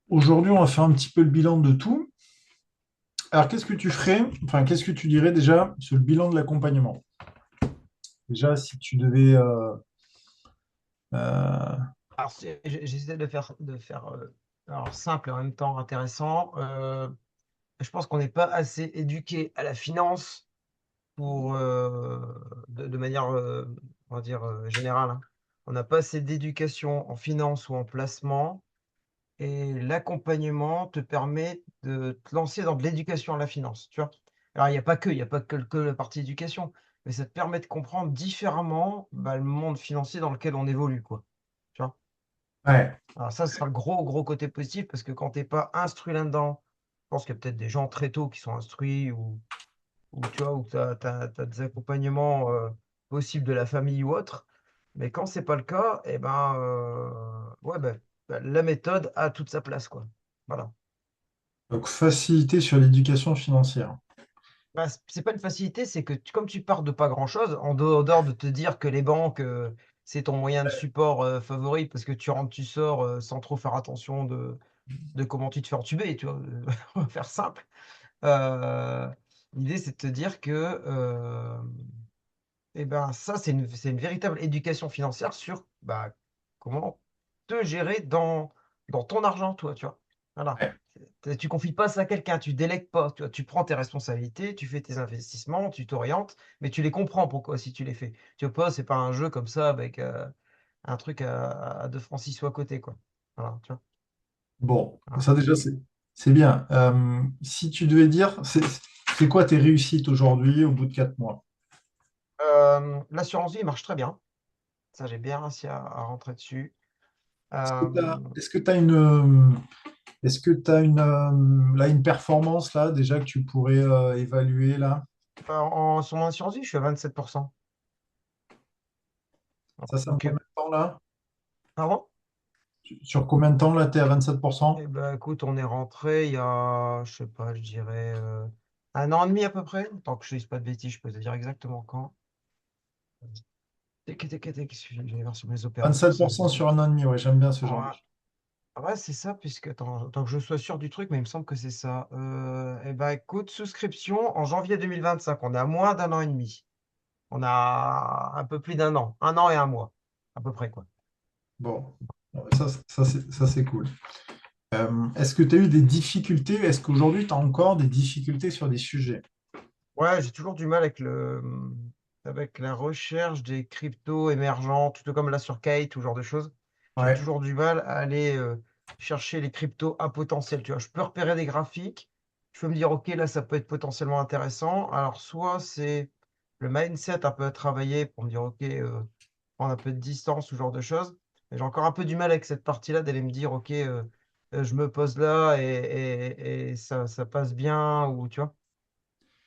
Aujourd'hui, on va faire un petit peu le bilan de tout. Alors, qu'est-ce que tu ferais, enfin, qu'est-ce que tu dirais déjà sur le bilan de l'accompagnement? Déjà, si tu devais... euh, Alors, j'essaie de faire alors, simple et en même temps intéressant. Je pense qu'on n'est pas assez éduqué à la finance pour, de manière, on va dire, générale, hein. On n'a pas assez d'éducation en finance ou en placement. Et l'accompagnement te permet de te lancer dans de l'éducation à la finance, tu vois. Alors, il y a pas que la partie éducation, mais ça te permet de comprendre différemment bah, le monde financier dans lequel on évolue, quoi. Tu vois. ouais. Alors ça, ce sera le gros, gros côté positif parce que quand tu n'es pas instruit là-dedans, je pense qu'il y a peut-être des gens très tôt qui sont instruits ou tu vois, ou tu as des accompagnements possibles de la famille ou autre. Mais quand c'est pas le cas, eh ben, ouais, bah, la méthode a toute sa place, quoi. Voilà. Donc, facilité sur l'éducation financière. Bah, c'est pas une facilité, c'est que comme tu pars de pas grand-chose, en dehors de te dire que les banques, c'est ton moyen de support favori parce que tu rentres, tu sors sans trop faire attention de comment tu te fais entuber, tu vois, on va faire simple. Heu, L'idée, c'est de te dire que, et ben, ça, c'est une véritable éducation financière sur, bah, comment te gérer dans ton argent, toi, tu vois? Voilà. Ouais. Tu confies pas ça à quelqu'un, tu délègues pas, tu vois? Tu prends tes responsabilités, tu fais tes investissements, tu t'orientes, mais tu les comprends pourquoi si tu les fais. Tu vois pas, c'est pas un jeu comme ça avec, un truc à 2 francs 6 sous à côté, quoi. Voilà, tu vois? Bon, Voilà. ça déjà, c'est bien. Si tu devais dire, c'est quoi tes réussites aujourd'hui au bout de 4 mois? L'assurance vie marche très bien. Ça, j'ai bien réussi à rentrer dessus. Hem, Est-ce que tu as une, est-ce que tu une, là, une performance là, déjà que tu pourrais évaluer là? sur mon assurance vie, je suis à 27. Voilà, Ça me donc, combien de temps là? pardon? Sur combien de temps là, tu es à 27%? Eh ben, écoute, on est rentré il y a, je sais pas, je dirais, 1 an et demi à peu près. Tant que je ne dise pas de bêtises, je peux te dire exactement quand. Tac, je vais voir sur mes opérations, ça me 27% dit. sur un an et demi, ouais, j'aime bien ce genre de Ouais, choses. ouais, c'est ça, puisque attends, tant que je sois sûr du truc, mais il me semble que c'est ça. Eh ben, écoute, souscription en janvier 2025, on est à moins d'un an et demi. On a un peu plus d'un an et un mois, à peu près, quoi. Bon, ouais, ça, c'est cool. Est-ce que tu as eu des difficultés? Est-ce qu'aujourd'hui, tu as encore des difficultés sur des sujets? Ouais, j'ai toujours du mal avec avec la recherche des cryptos émergents, tout comme là sur Kate ou ce genre de choses. J'ai Ouais. toujours du mal à aller chercher les cryptos à potentiel. Tu vois, je peux repérer des graphiques, je peux me dire, OK, là, ça peut être potentiellement intéressant. Alors, soit c'est le mindset un peu à travailler pour me dire, OK, prendre un peu de distance, ou ce genre de choses. Mais j'ai encore un peu du mal avec cette partie-là d'aller me dire, OK, je me pose là et ça passe bien, ou tu vois.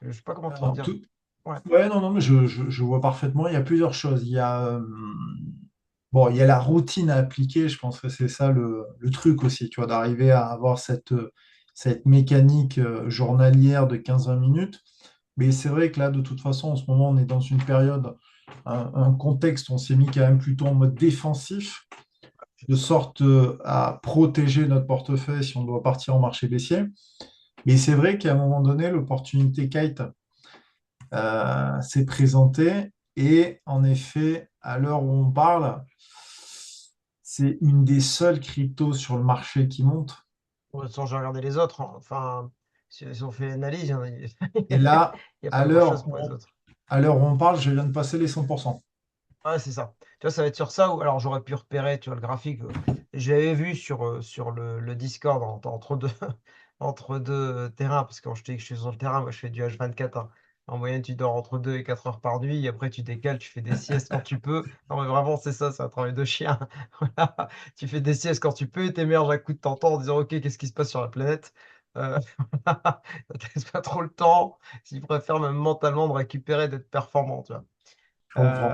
Je sais pas comment te Alors, dire. Ouais. ouais, non, non, mais je vois parfaitement. Il y a plusieurs choses. Bon, il y a la routine à appliquer. Je pense que c'est ça le truc aussi, tu vois, d'arriver à avoir cette mécanique journalière de 15-20 minutes. Mais c'est vrai que là, de toute façon, en ce moment, on est dans une période, un contexte, on s'est mis quand même plutôt en mode défensif, de sorte à protéger notre portefeuille si on doit partir en marché baissier. Mais c'est vrai qu'à un moment donné, l'opportunité Kite s'est présentée et en effet, à l'heure où on parle, c'est une des seules cryptos sur le marché qui monte. Bon, sans j'ai regardé les autres, hein. Enfin, si on fait l'analyse, Et là, il y a à pas l'heure grand-chose pour les autres. à l'heure où on parle, je viens de passer les 100%. Ouais, c'est ça. Tu vois, ça va être sur ça ou alors j'aurais pu repérer, tu vois, le graphique. Je l'avais vu sur le Discord entre deux, entre deux terrains, parce que quand je te dis que je suis sur le terrain, moi je fais du H24, hein. En moyenne, tu dors entre 2 et 4 heures par nuit, et après tu décales, tu fais des siestes quand tu peux. Non, mais vraiment, c'est ça, c'est un travail de chien. Voilà. Tu fais des siestes quand tu peux, et t'émerges à coup de temps en disant, OK, qu'est-ce qui se passe sur la planète? Ça te laisse pas trop le temps, s'ils préfèrent même mentalement de récupérer, d'être performant, tu vois. Je comprends.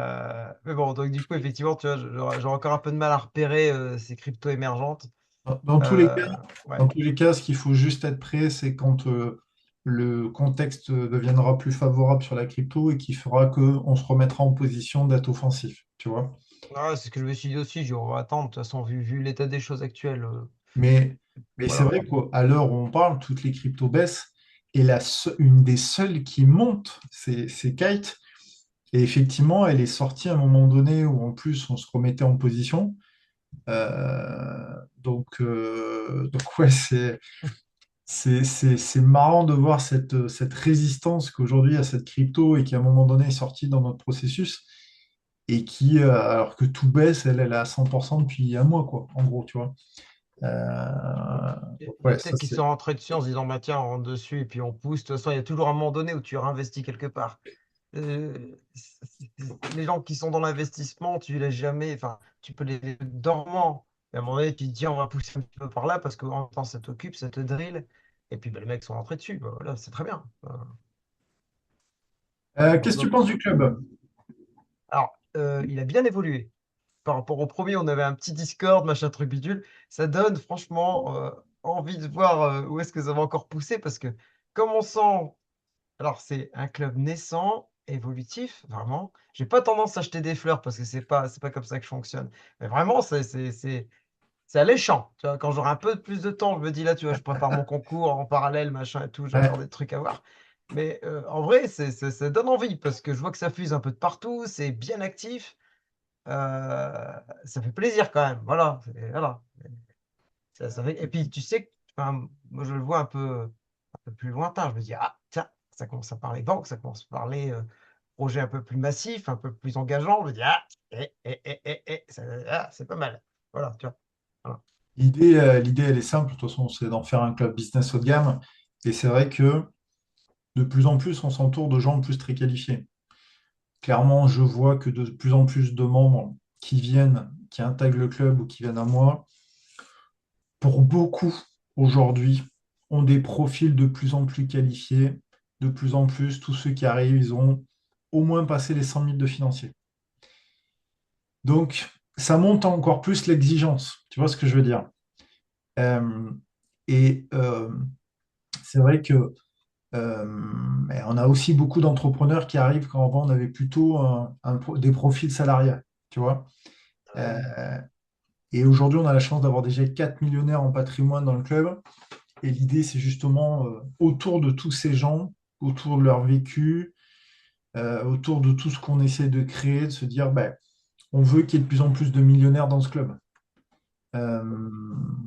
Mais bon, donc du coup, effectivement, tu vois, j'aurais encore un peu de mal à repérer ces cryptos émergentes. Dans tous les cas, Ouais, dans tous les cas, ce qu'il faut juste être prêt, c'est quand le contexte deviendra plus favorable sur la crypto et qui fera qu'on se remettra en position d'être offensif, tu vois. Ouais, c'est ce que je me suis dit aussi. Je dis, on va attendre. De toute façon, vu l'état des choses actuelles, Mais, mais c'est voilà. vrai qu'à l'heure où on parle, toutes les cryptos baissent et une des seules qui monte, c'est Kite. Et effectivement, elle est sortie à un moment donné où en plus on se remettait en position. Donc ouais, c'est marrant de voir cette résistance qu'aujourd'hui a cette crypto et qui à un moment donné est sortie dans notre processus et qui, alors que tout baisse, elle est à 100% depuis un mois, quoi, en gros, tu vois. Donc Il y a ouais, ça peut-être qui c'est. sont rentrés dessus en se disant, bah tiens, on rentre dessus et puis on pousse. De toute façon, il y a toujours un moment donné où tu réinvestis quelque part. Les gens qui sont dans l'investissement, tu les laisses jamais, enfin, tu peux les laisser dormants. Et à un moment donné, tu te dis, on va pousser un petit peu par là parce qu'en même temps, ça t'occupe, ça te drill. Et puis, bah, les mecs sont rentrés dessus. Bah, voilà, c'est très bien. Qu'est-ce que tu Donc, penses du club? alors, il a bien évolué. Par rapport au premier, on avait un petit Discord, machin truc bidule. Ça donne franchement envie de voir où est-ce que ça va encore pousser parce que comme on sent, alors c'est un club naissant, évolutif, vraiment. J'ai pas tendance à acheter des fleurs parce que c'est pas comme ça que je fonctionne. Mais vraiment, c'est alléchant. Tu vois, quand j'aurai un peu plus de temps, je me dis là, tu vois, je prépare mon concours en parallèle, machin et tout, j'ai Ouais. encore des trucs à voir. Mais en vrai, ça donne envie parce que je vois que ça fuse un peu de partout, c'est bien actif. Ça fait plaisir quand même. Voilà. Voilà. Et puis, tu sais, enfin, moi, je le vois un peu plus lointain. Je me dis, ah, tiens, ça commence à parler banque, ça commence à parler projet un peu plus massif, un peu plus engageant. Je me dis, ah, c'est pas mal. Voilà, tu vois. Voilà. L'idée, elle est simple, de toute façon, c'est d'en faire un club business haut de gamme. Et c'est vrai que de plus en plus, on s'entoure de gens plus très qualifiés. Clairement, je vois que de plus en plus de membres qui viennent, qui intègrent le club ou qui viennent à moi, pour beaucoup aujourd'hui, ont des profils de plus en plus qualifiés. De plus en plus, tous ceux qui arrivent, ils ont au moins passé les 100 000 de financiers. Donc, ça monte encore plus l'exigence. Tu vois ce que je veux dire? Euh, et c'est vrai que on a aussi beaucoup d'entrepreneurs qui arrivent quand avant on avait plutôt des profils salariés, tu vois. Ouais. Euh, et aujourd'hui, on a la chance d'avoir déjà 4 millionnaires en patrimoine dans le club. Et l'idée, c'est justement autour de tous ces gens, autour de leur vécu, autour de tout ce qu'on essaie de créer, de se dire, ben, on veut qu'il y ait de plus en plus de millionnaires dans ce club.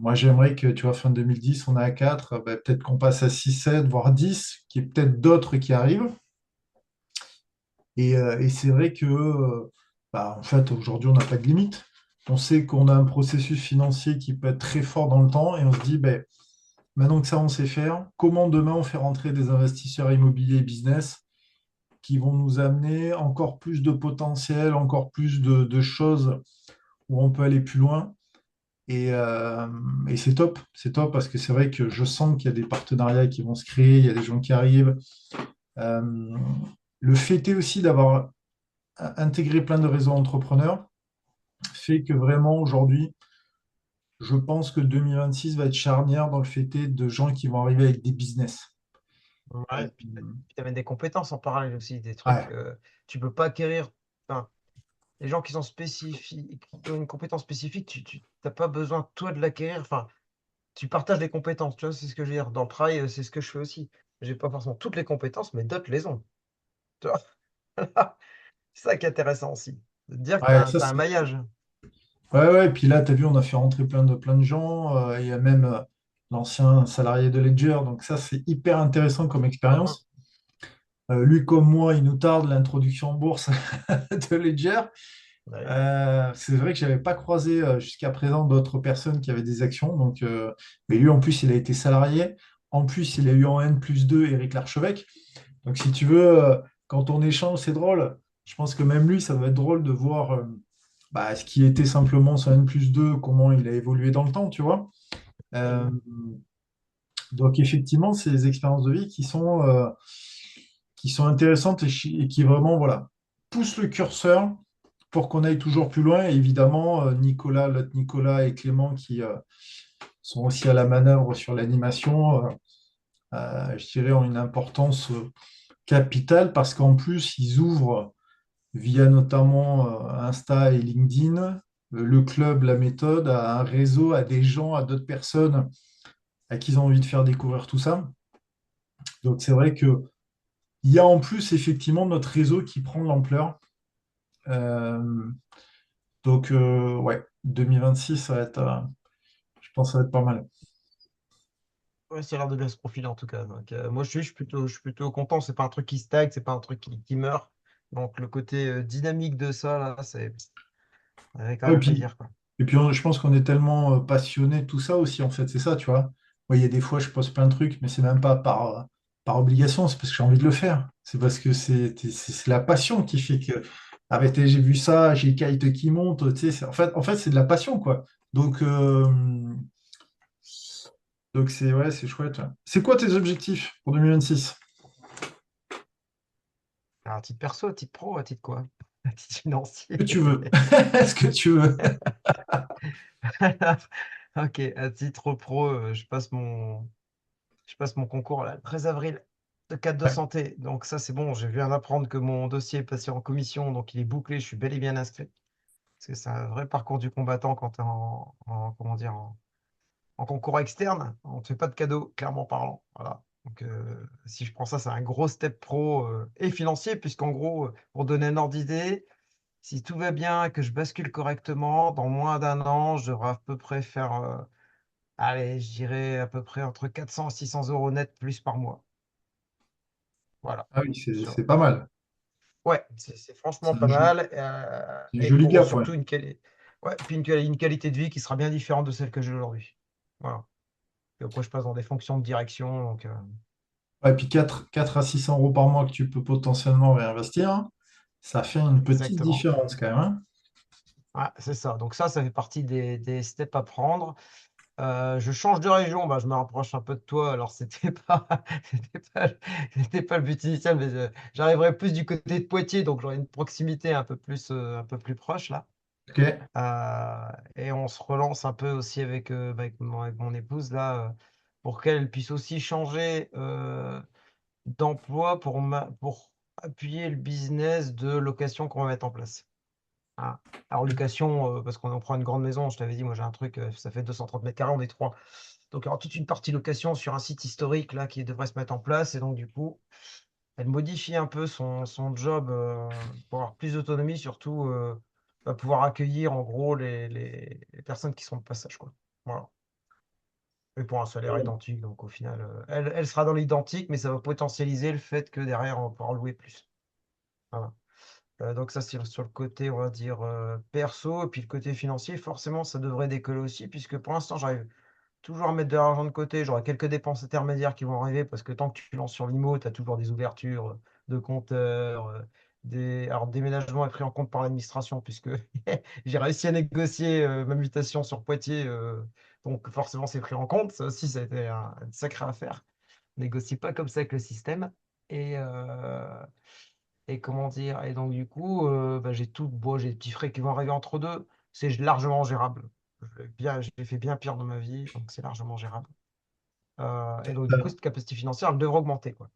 Moi, j'aimerais que, tu vois, fin 2010, on est à 4, ben, peut-être qu'on passe à 6, 7, voire 10, qu'il y ait peut-être d'autres qui arrivent. Et c'est vrai que, bah, en fait, aujourd'hui, on n'a pas de limite. On sait qu'on a un processus financier qui peut être très fort dans le temps et on se dit, ben, maintenant que ça, on sait faire, comment demain on fait rentrer des investisseurs immobiliers business qui vont nous amener encore plus de potentiel, encore plus de choses où on peut aller plus loin. Et c'est top parce que c'est vrai que je sens qu'il y a des partenariats qui vont se créer, il y a des gens qui arrivent. Euh, le fait est aussi d'avoir intégré plein de réseaux entrepreneurs fait que vraiment aujourd'hui, je pense que 2026 va être charnière dans le fait est de gens qui vont arriver avec des business. Euh, Ouais, puis tu amènes des compétences en parallèle aussi, des trucs. ouais, Tu peux pas acquérir. Enfin, les gens qui sont spécifiques, qui ont une compétence spécifique, tu n'as pas besoin, toi, de l'acquérir. Enfin, tu partages les compétences, tu vois, c'est ce que je veux dire. Dans le travail, c'est ce que je fais aussi. J'ai pas forcément toutes les compétences, mais d'autres les ont. Tu vois. C'est ça qui est intéressant aussi. De te dire que tu ouais, as, ça t'as un c'est. maillage. Ouais, ouais, et puis là, tu as vu, on a fait rentrer plein de gens. Il y a même l'ancien salarié de Ledger. Donc ça, c'est hyper intéressant comme Mhm. expérience. Lui comme moi, il nous tarde l'introduction en bourse de Ledger. Ouais. C'est vrai que je n'avais pas croisé jusqu'à présent d'autres personnes qui avaient des actions. Mais lui, en plus, il a été salarié. En plus, il a eu en N+2 Éric Larchevêque. Donc, si tu veux, quand on échange, c'est drôle. Je pense que même lui, ça doit être drôle de voir bah, ce qui était simplement son N+2, comment il a évolué dans le temps, tu vois. Euh, donc, effectivement, c'est des expériences de vie qui sont intéressantes et qui vraiment, voilà, poussent le curseur pour qu'on aille toujours plus loin. Et évidemment, Nicolas, l'autre Nicolas et Clément qui sont aussi à la manœuvre sur l'animation, je dirais, ont une importance capitale parce qu'en plus, ils ouvrent via notamment Insta et LinkedIn, le club, la méthode, à un réseau, à des gens, à d'autres personnes à qui ils ont envie de faire découvrir tout ça. Donc c'est vrai que il y a en plus effectivement notre réseau qui prend de l'ampleur. Euh, ouais, 2026, je pense que ça va être pas mal. Ouais, ça a l'air de bien se profiler en tout cas. Donc, moi, je suis plutôt content. C'est pas un truc qui stagne, c'est pas un truc qui meurt. Donc, le côté dynamique de ça, là, c'est avec quand Ouais, même plaisir, quoi. et puis je pense qu'on est tellement passionné de tout ça aussi, en fait, c'est ça, tu vois. Moi, il y a des fois, je poste plein de trucs, mais c'est même pas par obligation, c'est parce que j'ai envie de le faire. C'est parce que c'est la passion qui fait que, arrêtez, j'ai vu ça, j'ai Kite qui monte, tu sais, en fait, c'est de la passion, quoi. Donc, donc c'est ouais, c'est chouette. Ouais. C'est quoi tes objectifs pour 2026? Alors, à titre perso, à titre pro, à titre quoi? À titre financier. Ce que tu veux. Ce que tu veux. Ok, à titre pro, je passe mon concours là, le 13 avril de cadre de Ouais. santé. Donc ça, c'est bon. Je viens d'apprendre que mon dossier est passé en commission, donc il est bouclé. Je suis bel et bien inscrit. Parce que c'est un vrai parcours du combattant quand tu es comment dire, en concours externe. On ne te fait pas de cadeau, clairement parlant. Voilà. Donc si je prends ça, c'est un gros step pro et financier, puisqu'en gros, pour donner un ordre d'idée, si tout va bien et que je bascule correctement, dans moins d'un an, je devrais à peu près faire, allez, je dirais à peu près entre 400 et 600 euros net plus par mois. Voilà. Ah oui, c'est Sur- c'est pas mal. Ouais, c'est franchement C'est pas mal. un Et joli pour gap, ouais. surtout ouais, puis une qualité de vie qui sera bien différente de celle que j'ai aujourd'hui. Voilà. Et après, je passe dans des fonctions de direction. Donc, Ouais, puis 4 à 600 euros par mois que tu peux potentiellement réinvestir, hein, ça fait une petite exactement. différence quand même. Hein. Ouais, c'est ça. Donc ça fait partie des steps à prendre. Je change de région, bah, je me rapproche un peu de toi. Alors, c'était pas, c'était pas le but initial, mais j'arriverai plus du côté de Poitiers, donc j'aurai une proximité un peu plus proche là. Ok. Et on se relance un peu aussi avec mon épouse là, pour qu'elle puisse aussi changer d'emploi pour appuyer le business de location qu'on va mettre en place. Ah. Alors, location, parce qu'on en prend une grande maison, je t'avais dit, moi j'ai un truc, ça fait 230 mètres carrés, on est trois. Donc, il y aura toute une partie location sur un site historique là qui devrait se mettre en place. Et donc, du coup, elle modifie un peu son job pour avoir plus d'autonomie, surtout va pouvoir accueillir en gros les personnes qui sont de passage, quoi. Voilà. Et pour un salaire identique. Donc, au final, elle sera dans l'identique, mais ça va potentialiser le fait que derrière, on va pouvoir louer plus. Voilà. Donc ça, c'est sur le côté, on va dire, perso. Et puis le côté financier, forcément, ça devrait décoller aussi, puisque pour l'instant, j'arrive toujours à mettre de l'argent de côté. J'aurai quelques dépenses intermédiaires qui vont arriver, parce que tant que tu lances sur l'IMO, tu as toujours des ouvertures de compteurs. Alors, le déménagement est pris en compte par l'administration, puisque j'ai réussi à négocier ma mutation sur Poitiers. Donc forcément, c'est pris en compte. Ça aussi, ça a été une sacrée affaire. Négocie pas comme ça avec le système. Et, et comment dire? Et donc, du coup, bah, j'ai tout. Bon, j'ai des petits frais qui vont arriver entre deux. C'est largement gérable. J'ai fait bien pire dans ma vie, donc c'est largement gérable. Et donc, du coup, T'as, cette capacité financière, elle devrait augmenter, quoi.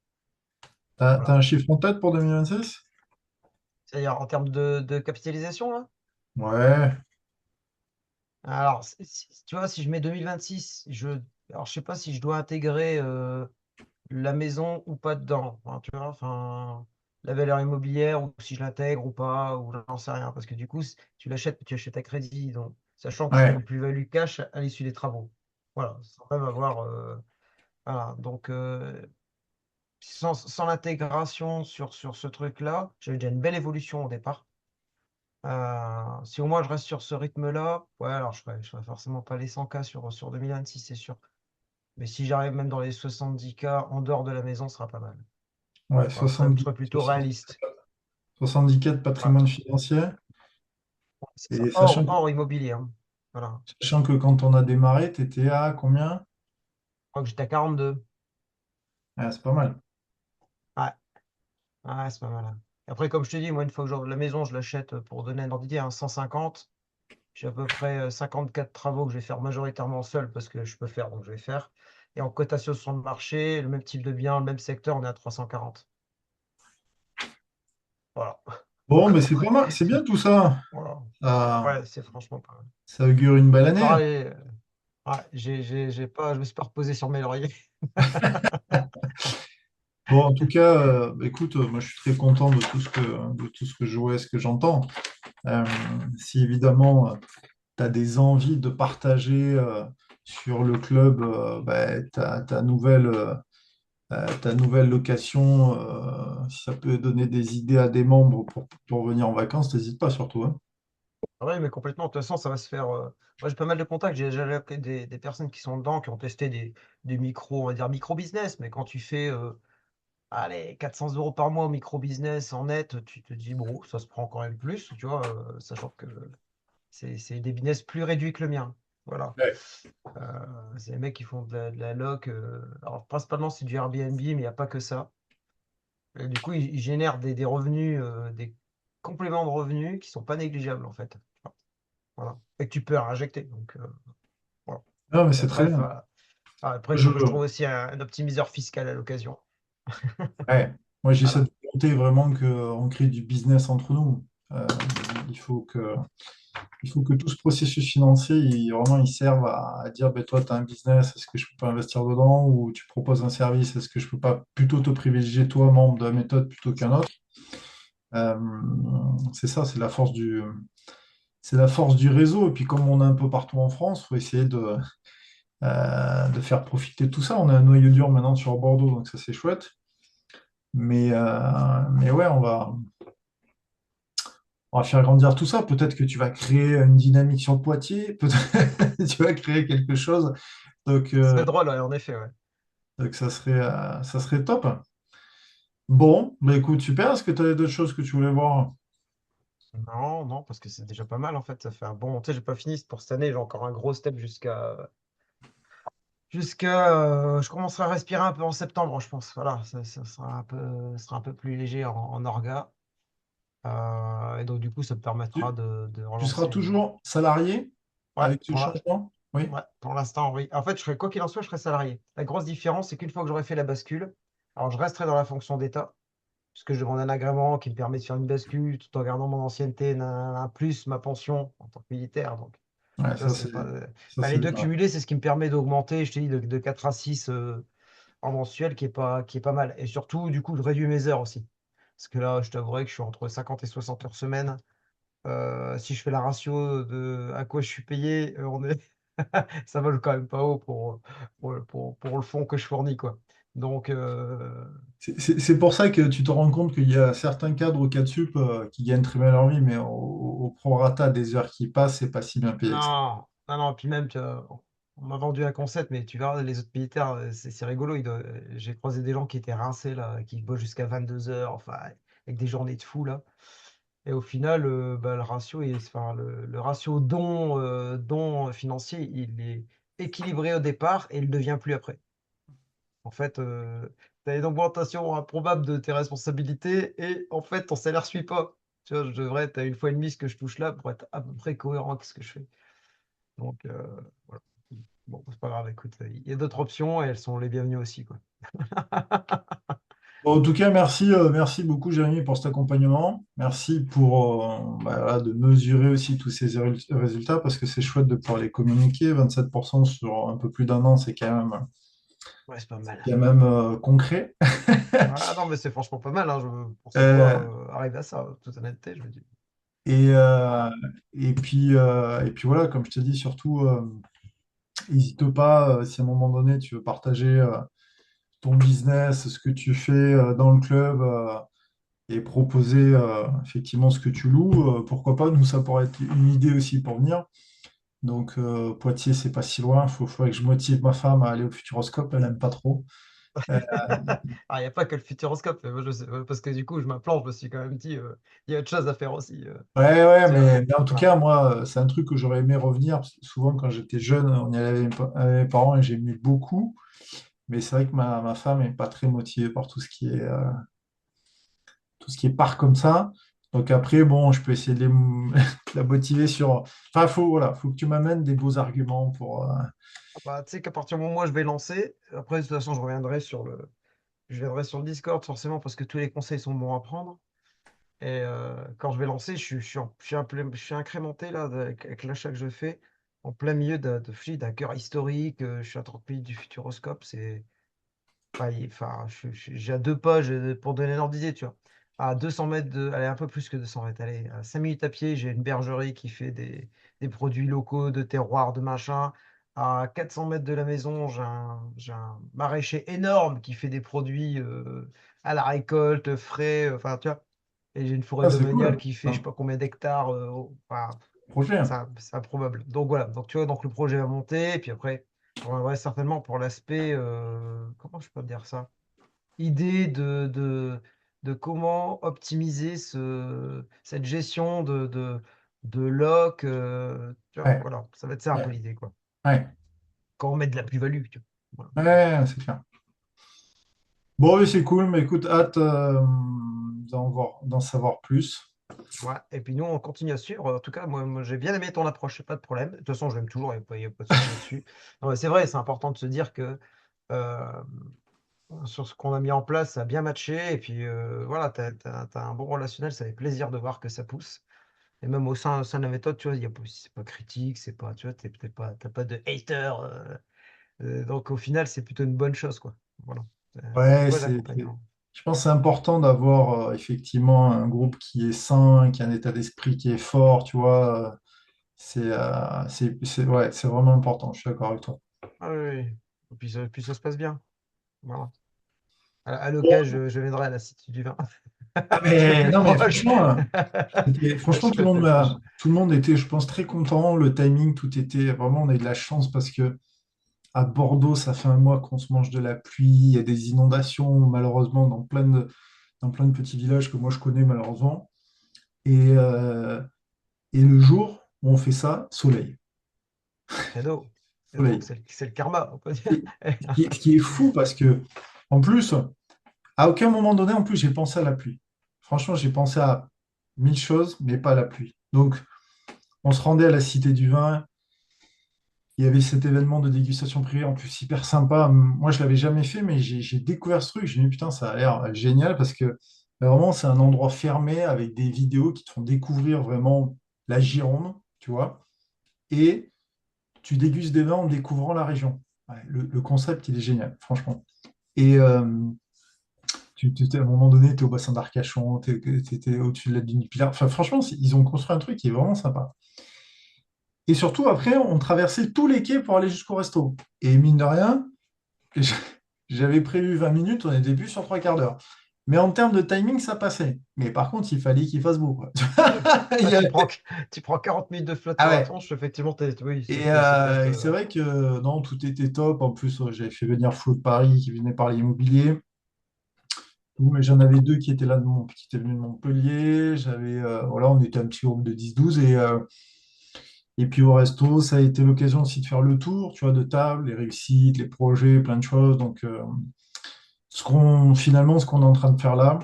t'as Voilà. un chiffre en tête pour 2026? C'est-à-dire, en termes de capitalisation, là. Ouais, Alors, tu vois, si je mets 2026, alors, je sais pas si je dois intégrer la maison ou pas dedans. Enfin, tu vois, enfin, la valeur immobilière, ou si je l'intègre ou pas, ou j'en sais rien. Parce que du coup, tu l'achètes, tu achètes à crédit, donc, sachant que je ferai ouais. une plus-value cash à l'issue des travaux. Voilà, sans même avoir. Voilà, donc, sans l'intégration sur ce truc-là, j'avais déjà une belle évolution au départ. Si au moins je reste sur ce rythme-là, ouais, alors je ferai forcément pas les 100K sur 2026, c'est sûr. Mais si j'arrive même dans les 70K en dehors de la maison, ce sera pas mal. Ouais, Voilà, sois plutôt 70, réaliste. 70K de Voilà, patrimoine financier. c'est ça. Et sachant, Hors immobilier, hein. Voilà. sachant que quand on a démarré, tu étais à combien? Je crois que j'étais à 42. Ah, c'est pas mal. Ouais, ouais, c'est pas mal, hein. Après, comme je te dis, moi, une fois que la maison, je l'achète pour donner un ordre d'idée, 150. J'ai à peu près 54 travaux que je vais faire majoritairement seul parce que je peux faire, donc je vais faire. Et en cotation sur le marché, le même type de bien, le même secteur, on est à 340. Voilà. Bon, mais c'est pas mal, c'est bien tout ça. Voilà. Ça, Ouais, c'est franchement pas mal. ça augure une belle Bon, année. allez, ouais, j'ai pas, je me suis pas reposé sur mes lauriers. Bon, en tout cas, écoute, moi je suis très content de tout ce que je vois et ce que j'entends. Euh, Si évidemment tu as des envies de partager sur le club ta nouvelle location, si ça peut donner des idées à des membres pour venir en vacances, n'hésite pas surtout, hein. Ah ouais, mais complètement. De toute façon, ça va se faire. Moi, j'ai pas mal de contacts. J'ai déjà appelé des personnes qui sont dedans, qui ont testé des micro, on va dire micro-business. Mais quand tu fais, allez, 400 euros par mois au micro-business en net, tu te dis, bon, ça se prend quand même plus, tu vois, sachant que c'est des business plus réduits que le mien. Voilà. Ouais. C'est les mecs qui font de la loc. Alors, principalement, c'est du Airbnb, mais il n'y a pas que ça. Et du coup, ils génèrent des revenus, des compléments de revenus qui sont pas négligeables, en fait. Voilà. Et que tu peux injecter. Donc, voilà. Non, mais Et c'est très bref, bien. après, il Je, faut que je trouve aussi un optimiseur fiscal à l'occasion. ouais. Moi, j'ai cette Voilà. volonté vraiment qu'on crée du business entre nous. Euh, il faut que, il faut que tout ce processus financier, vraiment, il serve à dire, ben, toi, tu as un business, est-ce que je peux pas investir dedans? Ou tu proposes un service, est-ce que je peux pas plutôt te privilégier, toi, membre de la méthode, plutôt qu'un autre? Euh, c'est ça, c'est la force du réseau. Et puis, comme on est un peu partout en France, il faut essayer de faire profiter de tout ça. On a un noyau dur maintenant sur Bordeaux, donc ça, c'est chouette. Mais ouais, on va faire grandir tout ça. Peut-être que tu vas créer une dynamique sur Poitiers, peut-être que tu vas créer quelque chose. Donc, Ce serait drôle, ouais, en effet, ouais. donc ça serait top. Bon, bah écoute, super. Est-ce que tu avais d'autres choses que tu voulais voir? Non, non, parce que c'est déjà pas mal, en fait. Ça fait un bon. Tu sais, j'ai pas fini pour cette année. J'ai encore un gros step je commencerai à respirer un peu en septembre, je pense. Voilà, ça sera un peu plus léger en orga. Et donc, du coup, ça me permettra Tu, de tu seras relancer. toujours salarié Ouais, avec ce changement? Oui. ouais, pour l'instant, oui. En fait, quoi qu'il en soit, je serai salarié. La grosse différence, c'est qu'une fois que j'aurai fait la bascule, alors je resterai dans la fonction d'État, puisque je demande un agrément qui me permet de faire une bascule tout en gardant mon ancienneté, nanana, plus ma pension en tant que militaire. Donc, Ouais, tu vois, c'est pas. ça, Les c'est deux bien. cumulés, c'est ce qui me permet d'augmenter, je te dis, de 4 à 6 en mensuel, qui est pas mal. Et surtout, du coup, de réduire mes heures aussi. Parce que là, je t'avouerai que je suis entre 50 et 60 heures semaine. Si je fais la ratio de à quoi je suis payé, ça vole quand même pas haut pour le fond que je fournis, quoi. Donc, C'est pour ça que tu te rends compte qu'il y a certains cadres au cadre sup qui gagnent très bien leur vie, mais au prorata des heures qui passent, c'est pas si bien payé que ça. non, non, non, puis même, tu vois, on m'a vendu un concept, mais tu verras, les autres militaires, c'est rigolo. J'ai croisé des gens qui étaient rincés, là, qui bossent jusqu'à 22 heures, enfin, avec des journées de fou, là. Et au final, bah, le ratio don financier, il est équilibré au départ et il ne devient plus après. En fait, tu as une augmentation improbable de tes responsabilités et en fait, ton salaire ne suit pas. Tu vois, je devrais être à une fois et demie ce que je touche là pour être à peu près cohérent avec ce que je fais. Donc, voilà. Bon, c'est pas grave, écoute, il y a d'autres options et elles sont les bienvenues aussi, quoi. Bon, en tout cas, merci, merci beaucoup, Jérémy, pour cet accompagnement. Merci pour voilà, de mesurer aussi tous ces résultats parce que c'est chouette de pouvoir les communiquer. 27% sur un peu plus d'un an, Ouais, c'est pas mal. c'est quand même concret. Ah non, mais c'est franchement pas mal, hein, pour savoir Euh, arriver à ça, toute honnêteté, je me dis. et, Voilà. euh, et puis voilà, comme je te dis, surtout, n'hésite pas si à un moment donné tu veux partager ton business, ce que tu fais dans le club. Et proposer effectivement ce que tu loues, pourquoi pas, nous ça pourrait être une idée aussi pour venir. Donc Poitiers, c'est pas si loin, faudrait que je motive ma femme à aller au Futuroscope, elle aime pas trop. Euh, Ah, il n'y a pas que le futuroscope, mais moi, je sais, parce que du coup, je m'implante, je me suis quand même dit, il y a autre chose à faire aussi. ouais, ouais, Tu vois. mais en tout Ouais. cas, moi, c'est un truc que j'aurais aimé revenir, parce que souvent quand j'étais jeune, on y allait avec mes parents et j'aimais beaucoup, mais c'est vrai que ma femme est pas très motivée par tout ce qui est part comme ça. Donc après, bon, je peux essayer de la motiver sur. Enfin, voilà, faut que tu m'amènes des beaux arguments pour. Bah, tu sais qu'à partir du moment où moi, je vais lancer, après, de toute façon, je viendrai sur le Discord, forcément, parce que tous les conseils sont bons à prendre. Et quand je vais lancer, je suis incrémenté là, avec l'achat que je fais en plein milieu d'un cœur historique. Je suis à 30 minutes du Futuroscope. Enfin, j'ai à 2 pas, pour donner un ordre d'idée, tu vois. À 200 mètres allez, un peu plus que 200 mètres, allez, à 5 minutes à pied, j'ai une bergerie qui fait des produits locaux, de terroirs, de machin. À 400 mètres de la maison, j'ai un maraîcher énorme qui fait des produits à la récolte, frais, enfin, tu vois. Et j'ai une forêt Ah, c'est domaniale cool. qui fait je sais Un pas combien d'hectares. Enfin, projet. c'est improbable. Donc voilà, donc tu vois, donc le projet va monter, et puis après, je reviendrai certainement pour l'aspect, comment je peux te dire ça? Idée de comment optimiser cette gestion de lock. Tu vois, Ouais, voilà, ça va être ça un peu ouais, l'idée, quoi. ouais. Quand on met de la plus-value, tu vois. Ouais, c'est clair. Bon, oui, c'est cool, mais écoute, hâte d'en savoir plus. Voilà. Ouais. Et puis nous, on continue à suivre. En tout cas, moi, j'ai bien aimé ton approche, pas de problème. De toute façon, je l'aime toujours, il y a pas de souci là-dessus. Non, mais c'est vrai, c'est important de se dire que euh, sur ce qu'on a mis en place, ça a bien matché. Et puis voilà, t'as un bon relationnel, ça fait plaisir de voir que ça pousse. Et même au sein de la méthode, tu vois, c'est pas critique, c'est pas, tu vois, t'as pas de hater. Donc au final, c'est plutôt une bonne chose, quoi. Voilà. C'est un Ouais, bon accompagnement. je pense que c'est important d'avoir effectivement un groupe qui est sain, qui a un état d'esprit qui est fort, tu vois. Ouais, c'est vraiment important, je suis d'accord avec toi. Ah oui, oui. Et puis ça se passe bien. Voilà. À l'occasion, Bon. je viendrai à la Cité du Vin. Ah, Je te mais fais non, mais proche. franchement, franchement, Je te fais proche. tout le monde était, je pense, très content. Le timing, tout était vraiment, on a eu de la chance parce que à Bordeaux, ça fait un mois qu'on se mange de la pluie, il y a des inondations, malheureusement, dans plein de petits villages que moi je connais, malheureusement. Et, euh, et le jour où on fait ça, soleil. Cadeau. Cadeau. Soleil. C'est le karma, on peut dire. Et ce qui est fou parce que, en plus, à aucun moment donné, en plus, j'ai pensé à la pluie. Franchement, j'ai pensé à mille choses, mais pas à la pluie. Donc, on se rendait à la Cité du Vin. Il y avait cet événement de dégustation privée, en plus hyper sympa. Moi, je l'avais jamais fait, mais j'ai découvert ce truc. J'ai dit, putain, ça a l'air génial parce que vraiment, c'est un endroit fermé avec des vidéos qui te font découvrir vraiment la Gironde, tu vois. Et tu dégustes des vins en découvrant la région. Ouais, le concept, il est génial, franchement. Et à un moment donné, tu es au bassin d'Arcachon, tu étais au-dessus de la dune du Pilat. Enfin, franchement, ils ont construit un truc qui est vraiment sympa. Et surtout, après, on traversait tous les quais pour aller jusqu'au resto. Et mine de rien, j'avais prévu 20 minutes, on était plus sur 3 quarts d'heure. Mais en termes de timing, ça passait. Mais par contre, il fallait qu'il fasse beau, quoi. Il Ah, y avait- tu prends 40 minutes de flotte Ah sur la ouais. tronche, effectivement, oui, ça peut Et être. c'est vrai que non, tout était top. En plus, j'avais fait venir Flo de Paris qui venait par l'immobilier. Mais j'en avais deux qui étaient là qui étaient venus de Montpellier. Voilà, on était un petit groupe de 10-12 et puis au resto, ça a été l'occasion aussi de faire le tour, tu vois, de table, les réussites, les projets, plein de choses. Donc, finalement, ce qu'on est en train de faire là,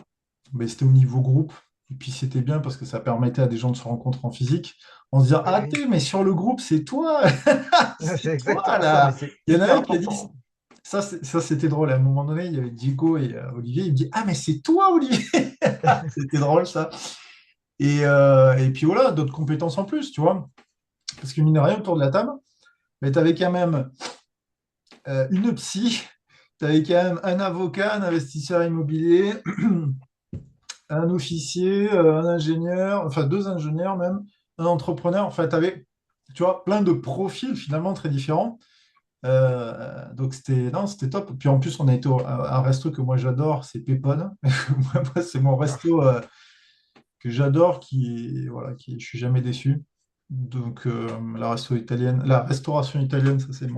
ben, c'était au niveau groupe. Et puis c'était bien parce que ça permettait à des gens de se rencontrer en physique, en se disant, Oui, ah, oui. mais sur le groupe, c'est toi, C'est c'est toi exactement ça, mais là. c'est Il y en a hyper un qui a dit, important. ça c'était drôle. À un moment donné, il y avait Diego et Olivier, il me dit, ah, mais c'est toi, Olivier. C'était drôle ça. Et puis voilà, d'autres compétences en plus, tu vois. Parce que mine de rien, autour de la table, mais tu avais quand même une psy, tu avais quand même un avocat, un investisseur immobilier, un officier, un ingénieur, enfin 2 ingénieurs même, un entrepreneur. Enfin, tu avais, tu vois, plein de profils finalement très différents. Donc c'était non, c'était top. Puis en plus, on a été à un resto que moi j'adore, c'est Pépone. Moi, c'est mon Ah, resto que j'adore, je suis jamais déçu. Donc la restauration italienne, ça c'est c'est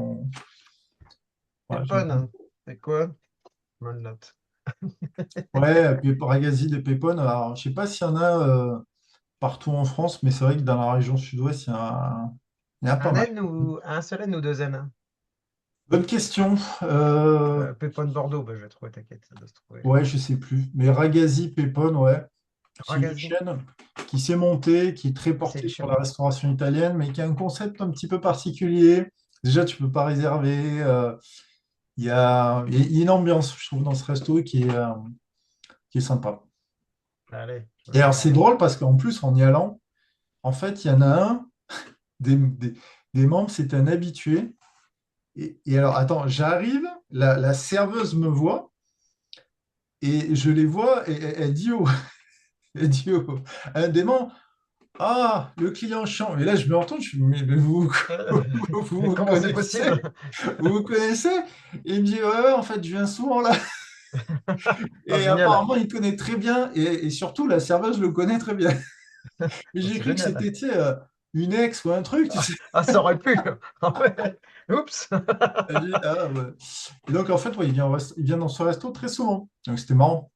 voilà, pas, hein. C'est quoi? Bonne note. ouais, et puis Ragazzi des Pépone. Alors, je sais pas s'il y en a partout en France, mais c'est vrai que dans la région sud-ouest, il y en a pas Un mal. N ou un seul N ou deux N? Bonne question. Pépone Bordeaux, bah, je vais trouver, t'inquiète, ça doit se trouver. Ouais, je sais plus. Mais Ragazzi Pépone, ouais, c'est une Ragazzi, chaîne qui s'est montée, qui est très portée sur la sélection. restauration italienne, mais qui a un concept un petit peu particulier. Déjà, tu peux pas réserver. Il y a une ambiance, je trouve, dans ce resto qui est sympa. Allez, je Et vais alors, c'est regarder. drôle parce qu'en plus, en y allant, en fait, il y en a un des membres, c'est un habitué. Et alors, attends, j'arrive, la serveuse me voit et je les vois et elle dit elle dit à un des membres, ah, le client chiant. Et là, je me retourne, je me dis, mais vous, vous Mais vous comment c'est connaissez? possible? Vous vous connaissez? Et il me dit, ouais, ouais, en fait, je viens souvent là. Ah, Et génial. apparemment, il connaît très bien. Et surtout, la serveuse le connaît très bien. Mais Ah, j'ai c'est cru que génial. c'était, tu sais, une ex ou un truc, tu sais. Ah, ça aurait pu. Ah ouais. Oups. Elle dit, ah, ouais. Et donc, en fait, ouais, il vient dans ce resto très souvent. Donc, c'était marrant.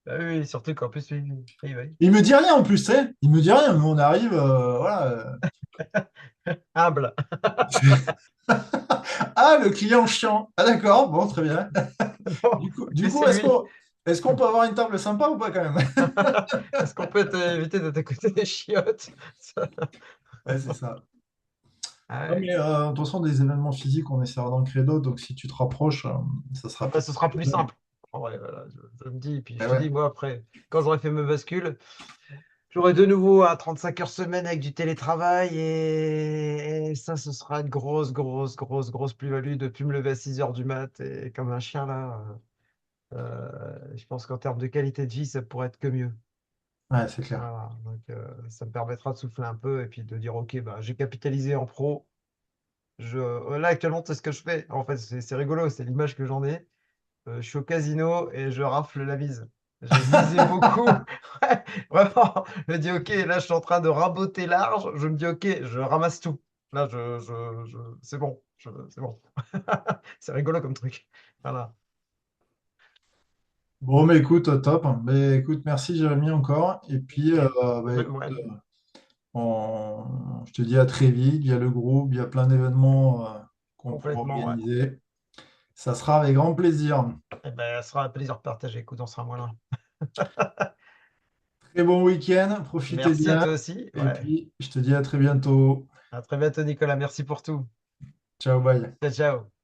Ah oui, surtout qu'en plus, oui, oui, oui, oui. Il me dit rien en plus, tu sais. Il me dit rien. Nous, on arrive, voilà. Humble. Ah, le client chiant. Ah, d'accord, bon, très bien. Bon, Du mais coup, c'est lui. est-ce qu'on peut avoir une table sympa ou pas quand même? Est-ce qu'on peut éviter d'être à côté des chiottes? Ouais, c'est ça. Ah Non, ouais. mais de toute façon, des événements physiques, on essaiera d'en créer d'autres. Donc, si tu te rapproches, ça Ah sera bah, peut-être. ce sera plus simple. En vrai, voilà, je me dis, et puis Eh je te ouais, dis, moi, après, quand j'aurai fait mes bascules, j'aurai de nouveau à 35 heures semaine avec du télétravail et ça, ce sera une grosse, grosse, grosse, grosse plus-value de plus me lever à 6 heures du mat et comme un chien là. Je pense qu'en termes de qualité de vie, ça pourrait être que mieux. ouais, c'est clair. Voilà. Donc, ça me permettra de souffler un peu et puis de dire, OK, bah, j'ai capitalisé en pro. Là, actuellement, c'est ce que je fais. En fait, c'est rigolo, c'est l'image que j'en ai. Je suis au casino et je rafle la mise. J'ai misé beaucoup. Ouais, vraiment. Je me dis, OK, là, je suis en train de raboter large. Je me dis, OK, je ramasse tout. Là, c'est bon. C'est bon. C'est rigolo comme truc. Voilà. Bon, mais écoute, top. Mais écoute, merci Jérémy encore. Et puis, Et bah, même écoute, moi, je te dis à très vite. Il y a le groupe, il y a plein d'événements qu'on pourra complètement, ouais. organiser. Ça sera avec grand plaisir. Eh ben, ce sera un plaisir partagé. Écoute, on sera moins là. Très bon week-end, profitez Merci à bien. toi aussi. Et Ouais. puis, je te dis à très bientôt. À très bientôt, Nicolas. Merci pour tout. Ciao, bye. Ciao, ciao.